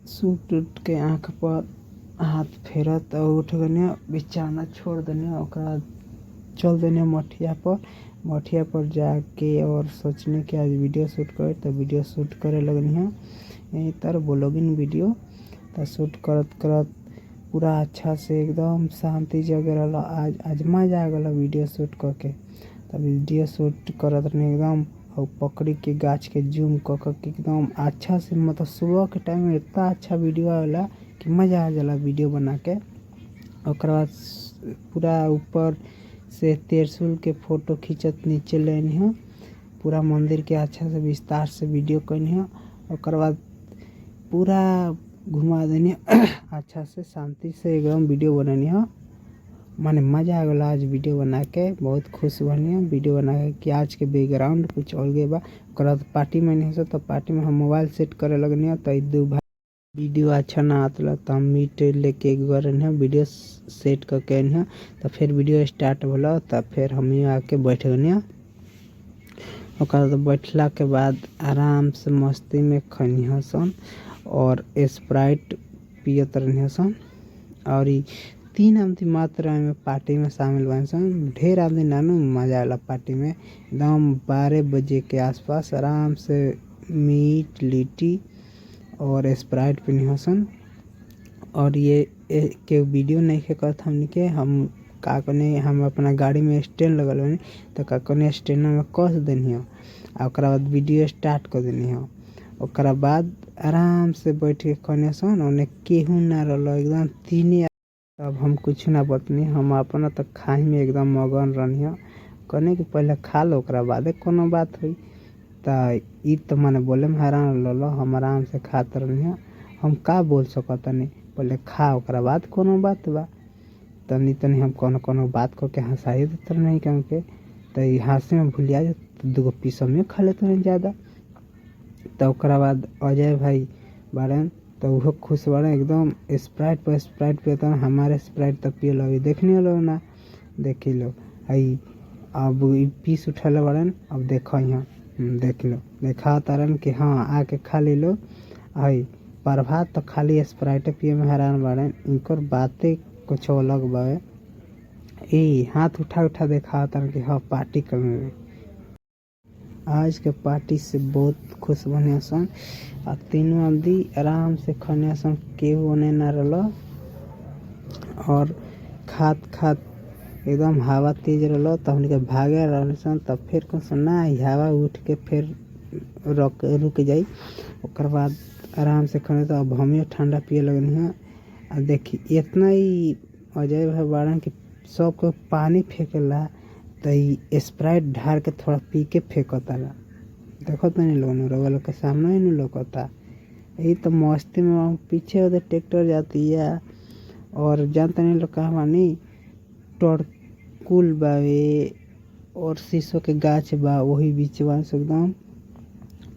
Suit उठ के आँख पर हाथ फेरत और उठ गनी, बिछाना छोड़ देनी। ओकरा बाद चल देनी मठिया पर जाके और सोचने कि आज वीडियो शूट करे, तो वीडियो शूट करे लगनी है यहीं तर ब्लॉगिंग वीडियो। तो शूट करत करत पूरा अच्छा से एकदम शांति जगह रहा। आज मजा आ गया वीडियो शूट करके। तब वीडियो शूट करत नहीं एकदम और पकड़ी के गाछ के जूम कर एकदम अच्छा से, मतलब सुबह के टाइम में इतना अच्छा वीडियो आवेला कि मज़ा आ जाला वीडियो बना के। और बाद पूरा ऊपर से त्रिशूल के फोटो खींचत नीचे लेनी है, पूरा मंदिर के अच्छा से विस्तार से वीडियो करनी है। और बाद पूरा घुमा देनी अच्छा से शांति से एकदम वीडियो बनानी है। माने मज़ा आ गया आज वीडियो बना के, बहुत खुश बनी वीडियो बना के कि आज के बैकग्राउंड कुछ अलगे बा। और पार्टी में नहीं हो तो पार्टी में हम मोबाइल सेट करे लगनी है। तो दो भाई वीडियो अच्छा ना आता तो हम मीट लेके गए वीडियो सेट करके है। तो फिर वीडियो स्टार्ट होला, तब फिर हम आके बैठ गए। बैठला के बाद आराम से मस्ती में खनी सन और स्प्राइट पियत रही सन। और 3 आदमी मात्र में पार्टी में शामिल बन सन, ढेर आदमी नानू मजा आला पार्टी में। एकदम 12 बजे के आसपास आराम से मीट लिट्टी और स्प्राइट पीनी सन। और ये के वीडियो नहीं के करत हमने के हम का कने, हम अपना गाड़ी में स्टैंड लगल बनी तो का कने स्टैंड में कस देनी। ओकरा बाद वीडियो स्टार्ट कर देनी है। ओकरा बाद आराम से बैठ के खने सन, उन्हें केहू ना रहा एकदम तीने। अब हम कुछ ना बतनी, हम अपना तो खाई में एकदम मगन रही कहने कि पहले खा लो ओकरा बाद कोनो बात हुई। तो मैंने बोले में हैरान लो हम आराम से खाते रही। हम का बोल सकतनी, पहले खा ओकरा बाद कोनो बात बा। तनी तनी हम कोनो बात को के हंसाई देते नहीं क्योंकि तो हंसी में भूलिया तो 2 पीस में खा लेते हैं ज़्यादा। तो ओकरा बाद अजय भाई बारन तो वो खुश बारे एकदम स्प्राइट पर स्प्राइट पियता। हमारे स्प्राइट तो पिए लो, देखने लो ना देख लो आई। अब पीस उठल बारन, अब देखो यहाँ देख लो देखा तारन कि हाँ आके खा ले लो। आई प्रभात तो खाली स्प्राइट पिए में हैरान बारन, इनकर बातें कुछ अलग बावे। हाथ उठा देखा तारन कि हाँ पार्टी करने। आज के पार्टी से बहुत खुश बने सन। और तीनों आदमी आराम से खने सन, केहू होने ना रहा। और खात एकदम हवा तेज रहा तो हमने भागे रहे सन। तब फिर कौन ना हवा उठ के फिर रुक जाई। ओकर बाद आराम से खने तो अब हमें ठंडा पिए लगनी है। और देखी इतना ही अजय भाई बारन कि सबको पानी फेंकेला तो स्प्राइट ढार के थोड़ा पी के फेंकता। देखो तो नहीं लोग के सामने ही नहीं लोकता। यही तो मस्ती में पीछे उधर ट्रैक्टर जाती है और जानते नहीं लोग कहाँ मानी टोरकुल बावे और शीशो के गाछ बा, वही बीच से एकदम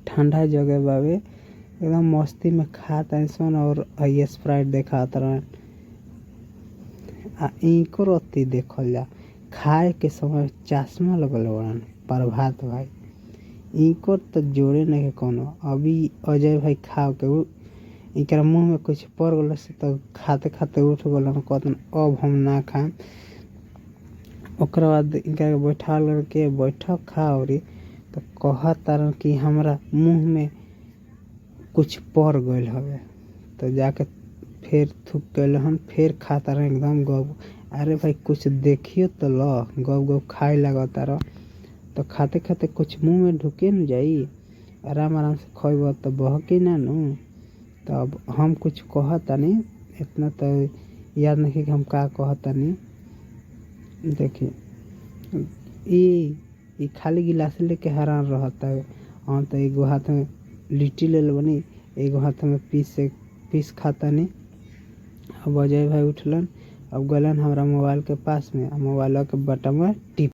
ठंडा जगह बावे। एकदम मस्ती में खाता सन और स्प्राइट देखा इनको रोती देखल जा। खाए के समय चश्मा लगल बड़न प्रभात भाई, इनको तो जोड़े नहीं कोनो। अभी अजय भाई खा के इनका मुंह में कुछ पड़ गल से तो खाते खाते उठ गल कहते अब हम ना खाएं। ओकरा बाद इनका बैठा लड़के बैठक खा और तो कह तारन कि हमारा मुंह में कुछ पड़ गल हवे। तो जाके फिर थूक गए हम, फिर खाता रहे एकदम गब। अरे भाई कुछ देखियो तो लो, गब खाए लगता रह। तो खाते खाते कुछ मुंह में ढुके न जाई, आराम से खोब तो बहके ना नू। तो अब हम कुछ कहतानी, इतना तो याद नहीं कि हम का कहतानी। देखिए ये खाली गिलास लेके हैरान रहता है। हम तो एगो हाथ में लिट्टी ले बनी, एगो हाथ में पीस खाता नहीं। अब अजय भाई उठलन, अब गलन हमारा मोबाइल के पास में, मोबाइल के बटन में टिप